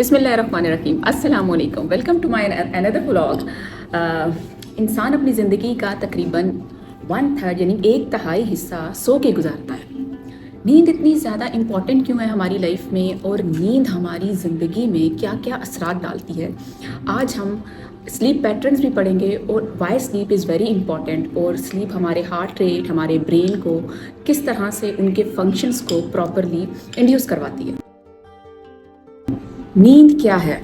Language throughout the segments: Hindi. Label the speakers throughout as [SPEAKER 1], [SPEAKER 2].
[SPEAKER 1] बिस्मिल्लाहिर्रहमानिर्रहीम, अस्सलाम वालेकुम, welcome to my another vlog. इंसान अपनी ज़िंदगी का तकरीबन 1/3 यानी 1/3 हिस्सा सो के गुजारता है। नींद इतनी ज़्यादा इम्पॉर्टेंट क्यों है हमारी लाइफ में, और नींद हमारी ज़िंदगी में क्या क्या असरात डालती है, आज हम स्लीप पैटर्न्स भी पढ़ेंगे और why sleep is very important, और स्लीप हमारे हार्ट रेट, हमारे ब्रेन को किस तरह से उनके फंक्शंस को प्रॉपरली इंड्यूस करवाती है। नींद क्या है?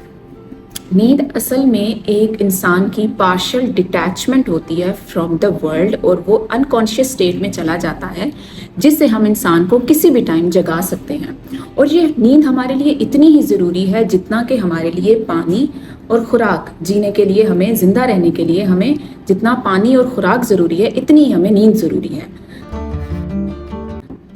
[SPEAKER 1] नींद असल में एक इंसान की पार्शियल डिटैचमेंट होती है फ्रॉम द वर्ल्ड, और वो अनकॉन्शियस स्टेट में चला जाता है जिससे हम इंसान को किसी भी टाइम जगा सकते हैं। और ये नींद हमारे लिए इतनी ही ज़रूरी है जितना कि हमारे लिए पानी और खुराक, जीने के लिए, हमें ज़िंदा रहने के लिए हमें जितना पानी और खुराक ज़रूरी है, इतनी ही हमें नींद ज़रूरी है।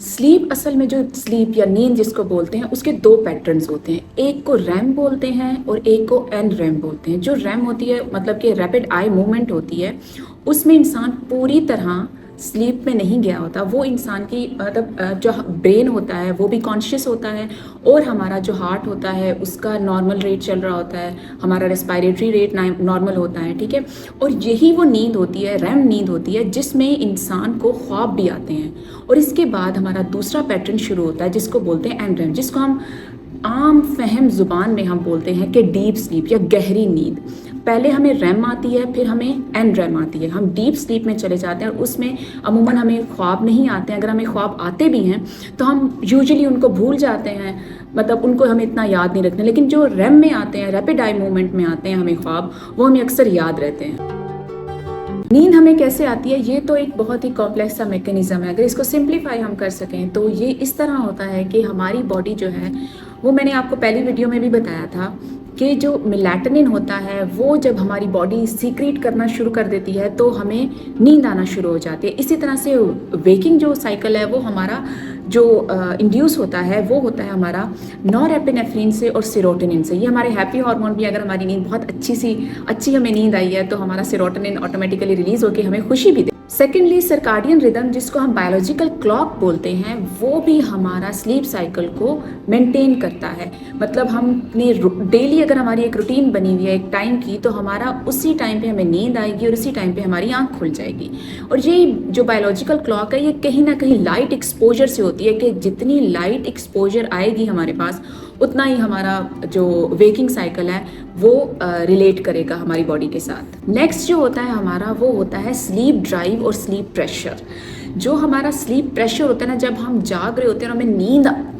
[SPEAKER 1] स्लीप, असल में जो स्लीप या नींद जिसको बोलते हैं, उसके दो पैटर्न्स होते हैं। एक को रैम बोलते हैं और एक को एन रैम बोलते हैं। जो रैम होती है मतलब कि रैपिड आई मूवमेंट होती है, उसमें इंसान पूरी तरह स्लीप में नहीं गया होता। वो इंसान की मतलब जो ब्रेन होता है वो भी कॉन्शियस होता है, और हमारा जो हार्ट होता है उसका नॉर्मल रेट चल रहा होता है, हमारा रेस्पिरेटरी रेट नॉर्मल होता है, ठीक है। और यही वो नींद होती है, रैम नींद होती है, जिसमें इंसान को ख्वाब भी आते हैं। और इसके बाद हमारा दूसरा पैटर्न शुरू होता है जिसको बोलते हैं एन रैम, जिसको हम आम फहम ज़ुबान में हम बोलते हैं कि डीप स्लीप या गहरी नींद। पहले हमें रैम आती है, फिर हमें एन रैम आती है। हम डीप स्लीप में चले जाते हैं और उसमें अमूमन हमें ख्वाब नहीं आते हैं। अगर हमें ख्वाब आते भी हैं तो हम यूजुअली उनको भूल जाते हैं, मतलब उनको हमें इतना याद नहीं रखते। लेकिन जो रैम में आते हैं, रैपिड आई मूवमेंट में आते हैं हमें ख्वाब, वो हमें अक्सर याद रहते हैं। नींद हमें कैसे आती है, ये तो एक बहुत ही कॉम्प्लेक्स सा मैकेनिज्म है। अगर इसको सिंप्लीफाई हम कर सकें तो ये इस तरह होता है कि हमारी बॉडी जो है, वो मैंने आपको पहली वीडियो में भी बताया था कि जो मेलाटोनिन होता है वो जब हमारी बॉडी सीक्रेट करना शुरू कर देती है तो हमें नींद आना शुरू हो जाती है। इसी तरह से वेकिंग जो साइकिल है वो हमारा जो इंड्यूस होता है वो होता है हमारा नॉरएपिनेफ्रिन से और सेरोटोनिन से। ये हमारे हैप्पी हार्मोन भी, अगर हमारी नींद बहुत अच्छी हमें नींद आई है तो हमारा सेरोटोनिन ऑटोमेटिकली रिलीज होकर हमें खुशी भी दे। सेकेंडली, सर्काडियन रिदम जिसको हम बायोलॉजिकल क्लॉक बोलते हैं, वो भी हमारा स्लीप साइकिल को मेंटेन करता है। मतलब हमने डेली अगर हमारी एक रूटीन बनी हुई है एक टाइम की, तो हमारा उसी टाइम पे हमें नींद आएगी और उसी टाइम पे हमारी आंख खुल जाएगी। और ये जो बायोलॉजिकल क्लॉक है ये कहीं ना कहीं लाइट एक्सपोजर से होती है कि जितनी लाइट एक्सपोजर आएगी हमारे पास, उतना ही हमारा जो वेकिंग साइकिल है वो रिलेट करेगा हमारी बॉडी के साथ। नेक्स्ट जो होता है हमारा, वो होता है स्लीप ड्राइव और स्लीप प्रेशर। जो हमारा स्लीप प्रेशर होता है ना, जब हम जाग रहे होते हैं और हमें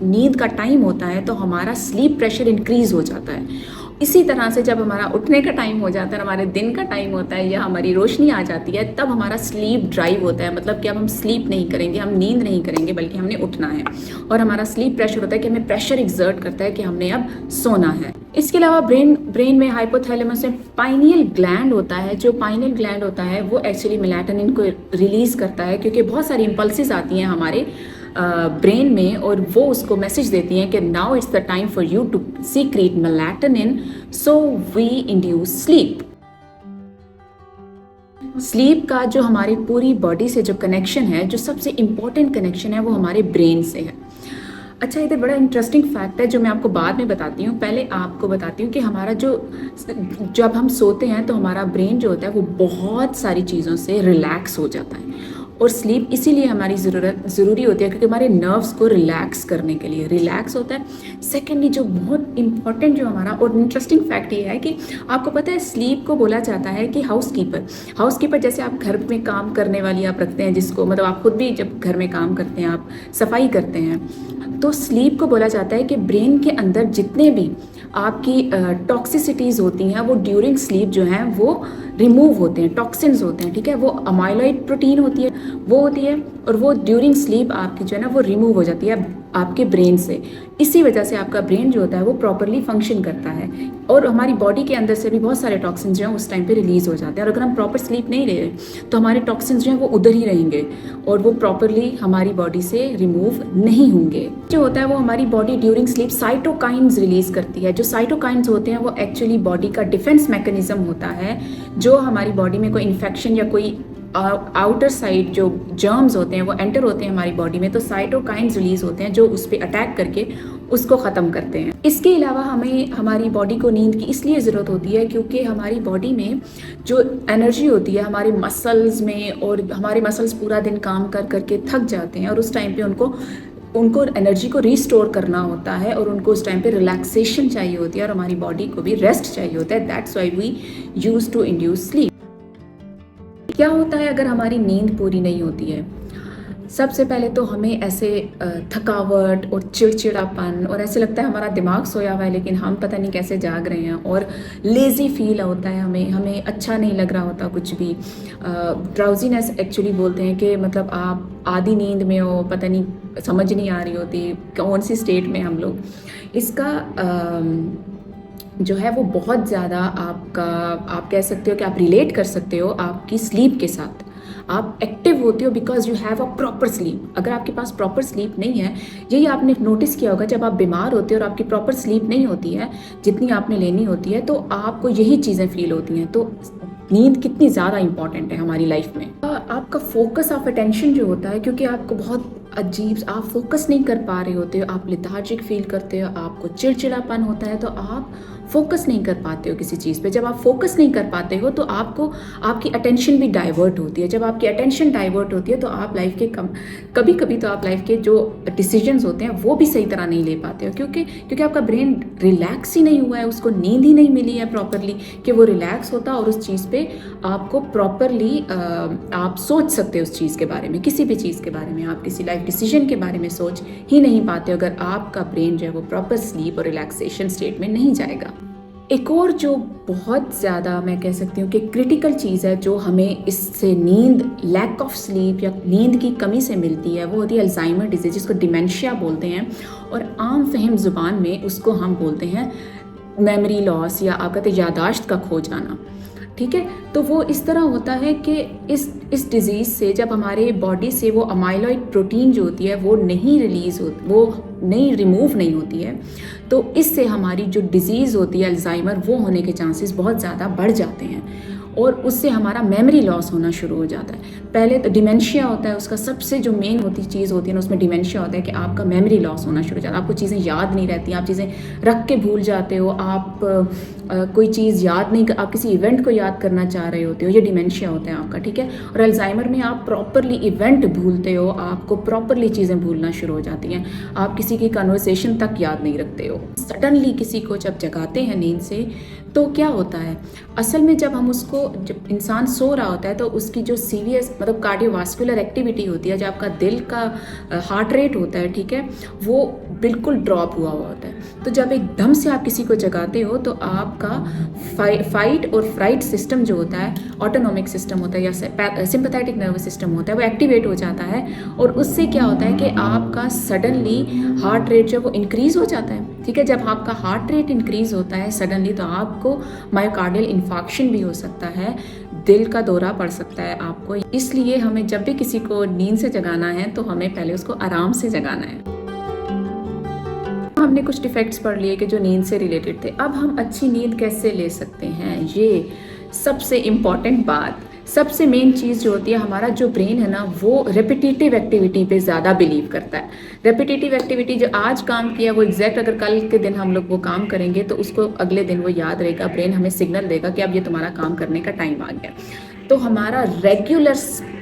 [SPEAKER 1] नींद का टाइम होता है तो हमारा स्लीप प्रेशर इंक्रीज हो जाता है। इसी तरह से जब हमारा उठने का टाइम हो जाता है, हमारे दिन का टाइम होता है या हमारी रोशनी आ जाती है, तब हमारा स्लीप ड्राइव होता है। मतलब कि अब हम स्लीप नहीं करेंगे, हम नींद नहीं करेंगे, बल्कि हमने उठना है। और हमारा स्लीप प्रेशर होता है कि हमें प्रेशर एक्सर्ट करता है कि हमने अब सोना है। इसके अलावा ब्रेन में हाइपोथैलेमस में पाइनियल ग्लैंड होता है। जो पाइनियल ग्लैंड होता है वो एक्चुअली मेलाटोनिन को रिलीज करता है, क्योंकि बहुत सारी इंपल्सेस आती हैं हमारे ब्रेन में, और वो उसको मैसेज देती हैं कि now it's the time for you to secrete melatonin, so we induce sleep. Sleep का जो हमारी पूरी बॉडी से जो कनेक्शन है, जो सबसे इम्पोर्टेंट कनेक्शन है, वो हमारे ब्रेन से है। अच्छा, इधर बड़ा इंटरेस्टिंग फैक्ट है जो मैं आपको बाद में बताती हूँ। पहले आपको बताती हूँ कि हमारा जब हम सोते हैं तो हमारा ब्रेन जो होता है वो बहुत सारी चीज़ों से रिलैक्स हो जाता है। और स्लीप इसीलिए हमारी ज़रूरी होती है क्योंकि हमारे नर्व्स को रिलैक्स करने के लिए रिलैक्स होता है। सेकेंडली, जो बहुत इंपॉर्टेंट जो हमारा और इंटरेस्टिंग फैक्ट ये है कि आपको पता है स्लीप को बोला जाता है कि हाउसकीपर जैसे आप घर में काम करने वाली आप रखते हैं, जिसको मतलब आप खुद भी जब घर में काम करते हैं, आप सफाई करते हैं, तो स्लीप को बोला जाता है कि ब्रेन के अंदर जितने भी आपकी टॉक्सिसिटीज़ होती हैं वो ड्यूरिंग स्लीप जो हैं वो रिमूव होते हैं, टॉक्सिन्स होते हैं, ठीक है। वो अमाइलॉइड प्रोटीन होती है, वो होती है, और वो ड्यूरिंग स्लीप आपकी जो है ना वो रिमूव हो जाती है आपके ब्रेन से। इसी वजह से आपका ब्रेन जो होता है वो प्रॉपरली फंक्शन करता है, और हमारी बॉडी के अंदर से भी बहुत सारे टॉक्सिन्स जो हैं उस टाइम पे रिलीज़ हो जाते हैं। और अगर हम प्रॉपर स्लीप नहीं ले रहे तो हमारे टॉक्सिन्स जो हैं वो उधर ही रहेंगे और वो प्रॉपरली हमारी बॉडी से रिमूव नहीं होंगे। जो होता है वो हमारी body during sleep cytokines release करती है। जो साइटोकाइन्स होते हैं वो एक्चुअली बॉडी का डिफेंस मैकेनिज्म होता है, जो हमारी बॉडी में कोई इन्फेक्शन या कोई आउटर साइड जो जर्म्स होते हैं वो एंटर होते हैं हमारी बॉडी में, तो साइटोकाइन्स रिलीज होते हैं जो उस पर अटैक करके उसको ख़त्म करते हैं। इसके अलावा हमें हमारी बॉडी को नींद की इसलिए ज़रूरत होती है क्योंकि हमारी बॉडी में जो एनर्जी होती है हमारे मसल्स में, और हमारे मसल्स पूरा दिन काम कर करके थक जाते हैं और उस टाइम पे उनको एनर्जी को रिस्टोर करना होता है और उनको उस टाइम पे रिलैक्सेशन चाहिए होती है और हमारी बॉडी को भी रेस्ट चाहिए होता है। That's why we use to induce sleep. क्या होता है अगर हमारी नींद पूरी नहीं होती है? सबसे पहले तो हमें ऐसे थकावट और चिड़चिड़ापन, और ऐसे लगता है हमारा दिमाग सोया हुआ है लेकिन हम पता नहीं कैसे जाग रहे हैं, और लेज़ी फील होता है, हमें अच्छा नहीं लग रहा होता कुछ भी। ड्राउजीनेस एक्चुअली बोलते हैं कि मतलब आप आधी नींद में हो, पता नहीं समझ नहीं आ रही होती कौन सी स्टेट में हम लोग। इसका जो है वो बहुत ज़्यादा आप कह सकते हो कि आप रिलेट कर सकते हो आपकी स्लीप के साथ। आप एक्टिव होते हो because you have a proper sleep. अगर आपके पास प्रॉपर स्लीप नहीं है, यही आपने नोटिस किया होगा, जब आप बीमार होते हो और आपकी प्रॉपर स्लीप नहीं होती है जितनी आपने लेनी होती है, तो आपको यही चीज़ें फील होती हैं। तो नींद कितनी ज़्यादा इंपॉर्टेंट है हमारी लाइफ में। आपका फोकस ऑफ अटेंशन जो होता है, क्योंकि आपको बहुत अजीब, आप फोकस नहीं कर पा रहे होते हो, आप लेथार्जिक फील करते हो, आपको चिड़चिड़ापन होता है, तो आप फोकस नहीं कर पाते हो किसी चीज़ पे। जब आप फोकस नहीं कर पाते हो तो आपकी अटेंशन भी डाइवर्ट होती है। जब आपकी अटेंशन डाइवर्ट होती है तो आप लाइफ के कभी कभी तो आप लाइफ के जो डिसीजंस होते हैं वो भी सही तरह नहीं ले पाते हो, क्योंकि आपका ब्रेन रिलैक्स ही नहीं हुआ है, उसको नींद ही नहीं मिली है प्रॉपरली कि वो रिलैक्स होता और उस चीज़ पे आपको प्रॉपरली आप सोच सकते हो उस चीज़ के बारे में, किसी भी चीज़ के बारे में, आप किसी लाइफ डिसीजन के बारे में सोच ही नहीं पाते अगर आपका ब्रेन जो है वो प्रॉपर स्लीप और रिलैक्सेशन स्टेट में नहीं जाएगा। एक और जो बहुत ज़्यादा मैं कह सकती हूँ कि क्रिटिकल चीज़ है जो हमें इससे लैक ऑफ स्लीप या नींद की कमी से मिलती है, वो होती है अल्जाइमर डिजीज़, जिसको डिमेंशिया बोलते हैं, और आम फहम ज़ुबान में उसको हम बोलते हैं मेमोरी लॉस, या आप कहते हैं यादाश्त का खो जाना। ठीक है, तो वो इस तरह होता है कि इस डिज़ीज़ से जब हमारे बॉडी से वो अमाइलॉइड प्रोटीन जो होती है वो नहीं रिमूव नहीं होती है, तो इससे हमारी जो डिज़ीज़ होती है अल्जाइमर, वो होने के चांसेस बहुत ज़्यादा बढ़ जाते हैं और उससे हमारा मेमोरी लॉस होना शुरू हो जाता है। पहले तो डिमेंशिया होता है, उसका सबसे जो मेन चीज़ होती है ना, उसमें डिमेंशिया होता है कि आपका मेमोरी लॉस होना शुरू हो जाता है। आपको चीज़ें याद नहीं रहती, आप चीज़ें रख के भूल जाते हो, आप कोई चीज़ याद नहीं, आप किसी इवेंट को याद करना चाह रहे होते हो, ये डिमेंशिया होता है आपका। ठीक है, और अल्जाइमर में आप प्रॉपरली इवेंट भूलते हो, आपको प्रॉपरली चीज़ें भूलना शुरू हो जाती हैं, आप किसी की कन्वर्सेशन तक याद नहीं रखते हो। सडनली किसी को जब जगाते हैं नींद से तो क्या होता है, असल में जब इंसान सो रहा होता है तो उसकी जो सीरियस मतलब कार्डियोवास्कुलर एक्टिविटी होती है, जो आपका दिल का हार्ट रेट होता है, ठीक है, वो बिल्कुल ड्रॉप हुआ होता है। तो जब एकदम से आप किसी को जगाते हो तो आपका फाइट और फ्राइट सिस्टम जो होता है, ऑटोनॉमिक सिस्टम होता है या सिंपैथेटिक नर्वस सिस्टम होता है, वो एक्टिवेट हो जाता है, और उससे क्या होता है कि आपका सडनली हार्ट रेट जो वो इंक्रीज़ हो जाता है। ठीक है, जब आपका हार्ट रेट इंक्रीज़ होता है सडनली, तो आपको मायोकार्डियल इन्फार्क्शन भी हो सकता है, दिल का दौरा पड़ सकता है आपको। इसलिए हमें जब भी किसी को नींद से जगाना है तो हमें पहले उसको आराम से जगाना है। हमने कुछ डिफेक्ट्स पढ़ लिए कि जो नींद से रिलेटेड थे। अब हम अच्छी नींद कैसे ले सकते हैं, ये सबसे इम्पॉर्टेंट बात, सबसे मेन चीज़ जो होती है, हमारा जो ब्रेन है ना वो रेपिटेटिव एक्टिविटी पे ज़्यादा बिलीव करता है। रेपिटेटिव एक्टिविटी जो आज काम किया वो एग्जैक्ट अगर कल के दिन हम लोग वो काम करेंगे तो उसको अगले दिन वो याद रहेगा, ब्रेन हमें सिग्नल देगा कि अब ये तुम्हारा काम करने का टाइम आ गया। तो हमारा रेगुलर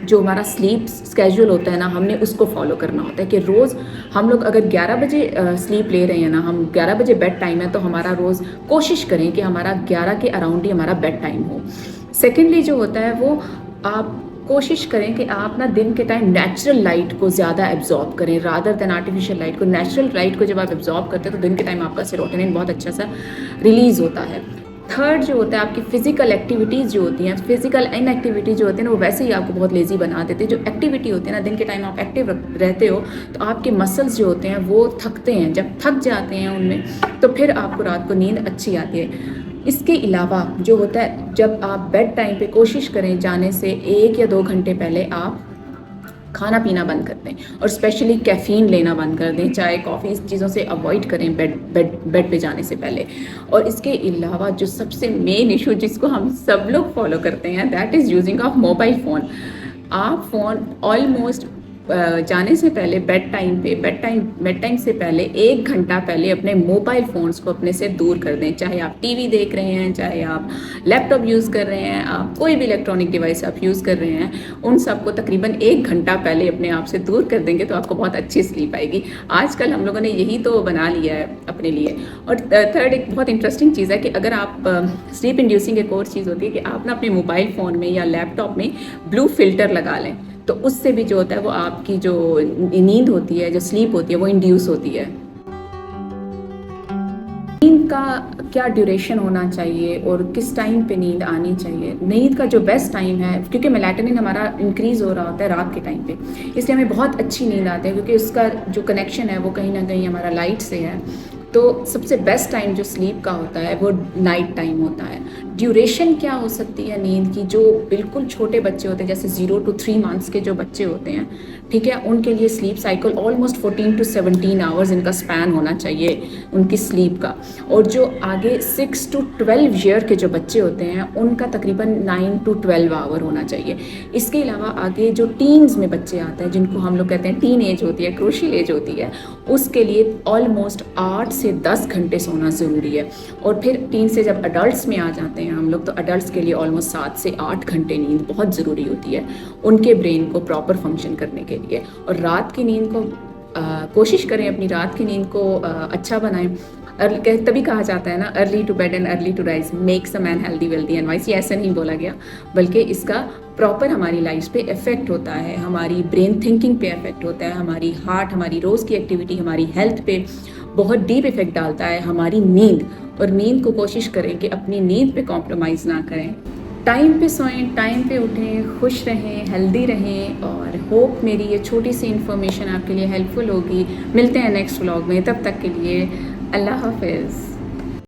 [SPEAKER 1] जो हमारा स्लीप स्केड्यूल होता है ना, हमने उसको फॉलो करना होता है कि रोज़ हम लोग अगर 11 बजे स्लीप ले रहे हैं ना, हम 11 बजे बेड टाइम है, तो हमारा रोज़ कोशिश करें कि हमारा 11 के अराउंड ही हमारा बेड टाइम हो। सेकेंडली जो होता है वो आप कोशिश करें कि आप ना दिन के टाइम नेचुरल लाइट को ज़्यादा एब्जॉर्ब करें रादर देन आर्टिफिशियल लाइट को। नेचुरल लाइट को जब आप एब्जॉर्ब करते हैं तो दिन के टाइम आपका सेरोटोनिन बहुत अच्छा सा रिलीज़ होता है। थर्ड जो होता है आपकी फिजिकल एक्टिविटीज़ जो होती हैं, फिजिकल इनएक्टिविटी जो होती है ना, वो वैसे ही आपको बहुत लेज़ी बना देती है। जो एक्टिविटी होती है ना, दिन के टाइम आप एक्टिव रहते हो तो आपके मसल्स जो होते हैं वो थकते हैं, जब थक जाते हैं उनमें तो फिर आपको रात को नींद अच्छी आती है। इसके अलावा जो होता है, जब आप बेड टाइम पे कोशिश करें जाने से 1 या 2 घंटे पहले आप खाना पीना बंद कर दें, और स्पेशली कैफ़ीन लेना बंद कर दें, चाय कॉफ़ी इस चीज़ों से अवॉइड करें बेड पे जाने से पहले। और इसके अलावा जो सबसे मेन इशू जिसको हम सब लोग फॉलो करते हैं, that is using of mobile phone. आप फ़ोन ऑलमोस्ट जाने से पहले बेड टाइम से पहले 1 घंटा पहले अपने मोबाइल फ़ोन्स को अपने से दूर कर दें। चाहे आप टीवी देख रहे हैं, चाहे आप लैपटॉप यूज़ कर रहे हैं, आप कोई भी इलेक्ट्रॉनिक डिवाइस आप यूज़ कर रहे हैं, उन सबको तकरीबन 1 घंटा पहले अपने आप से दूर कर देंगे तो आपको बहुत अच्छी स्लीप आएगी। आजकल हम लोगों ने यही तो बना लिया है अपने लिए। और थर्ड एक बहुत इंटरेस्टिंग चीज़ है कि अगर आप स्लीप इंड्यूसिंग एक और चीज़ होती है कि आप ना अपने मोबाइल फ़ोन में या लैपटॉप में ब्लू फ़िल्टर लगा लें, तो उससे भी जो होता है वो आपकी जो नींद होती है, जो स्लीप होती है, वो इंड्यूस होती है। नींद का क्या ड्यूरेशन होना चाहिए और किस टाइम पे नींद आनी चाहिए? नींद का जो बेस्ट टाइम है, क्योंकि मेलाटोनिन हमारा इंक्रीज़ हो रहा होता है रात के टाइम पे, इसलिए हमें बहुत अच्छी नींद आती है, क्योंकि उसका जो कनेक्शन है वो कहीं ना कहीं हमारा लाइट से है। तो सबसे बेस्ट टाइम जो स्लीप का होता है वो नाइट टाइम होता है। ड्यूरेशन क्या हो सकती है नींद की? जो बिल्कुल छोटे बच्चे होते हैं, जैसे 0 to 3 मंथ्स के जो बच्चे होते हैं, ठीक है, उनके लिए sleep cycle almost 14 to 17 hours इनका स्पैन होना चाहिए उनकी स्लीप का। और जो आगे 6 to 12 ईयर के जो बच्चे होते हैं उनका तकरीबन 9 to 12 आवर होना चाहिए। इसके अलावा आगे जो टीन्स में बच्चे आते हैं, जिनको हम लोग कहते हैं टीन एज होती है, क्रूशियल एज होती है, उसके लिए ऑलमोस्ट 8 से 10 घंटे सोना ज़रूरी है। और फिर टीन से जब अडल्ट्स में आ जाते हैं हम लोग, तो अडल्ट्स के लिए ऑलमोस्ट 7 से 8 घंटे नींद बहुत ज़रूरी होती है उनके ब्रेन को प्रॉपर फंक्शन करने के लिए। और रात की नींद को कोशिश करें अपनी रात की नींद को अच्छा बनाएं। तभी कहा जाता है ना, early to bed and early to rise makes a man healthy wealthy and wise. ये ऐसा नहीं बोला गया, बल्कि इसका प्रॉपर हमारी लाइफ पे इफ़ेक्ट होता है, हमारी ब्रेन थिंकिंग पे इफ़ेक्ट होता है, हमारी हार्ट, हमारी रोज़ की एक्टिविटी, हमारी हेल्थ पे बहुत डीप इफ़ेक्ट डालता है हमारी नींद। और नींद को कोशिश करें कि अपनी नींद पे कॉम्प्रोमाइज़ ना करें। टाइम पे सोएं, टाइम पे उठें, खुश रहें, हेल्दी रहें। और होप मेरी ये छोटी सी इन्फॉर्मेशन आपके लिए हेल्पफुल होगी। मिलते हैं नेक्स्ट व्लॉग में, तब तक के लिए अल्लाह हाफिज़।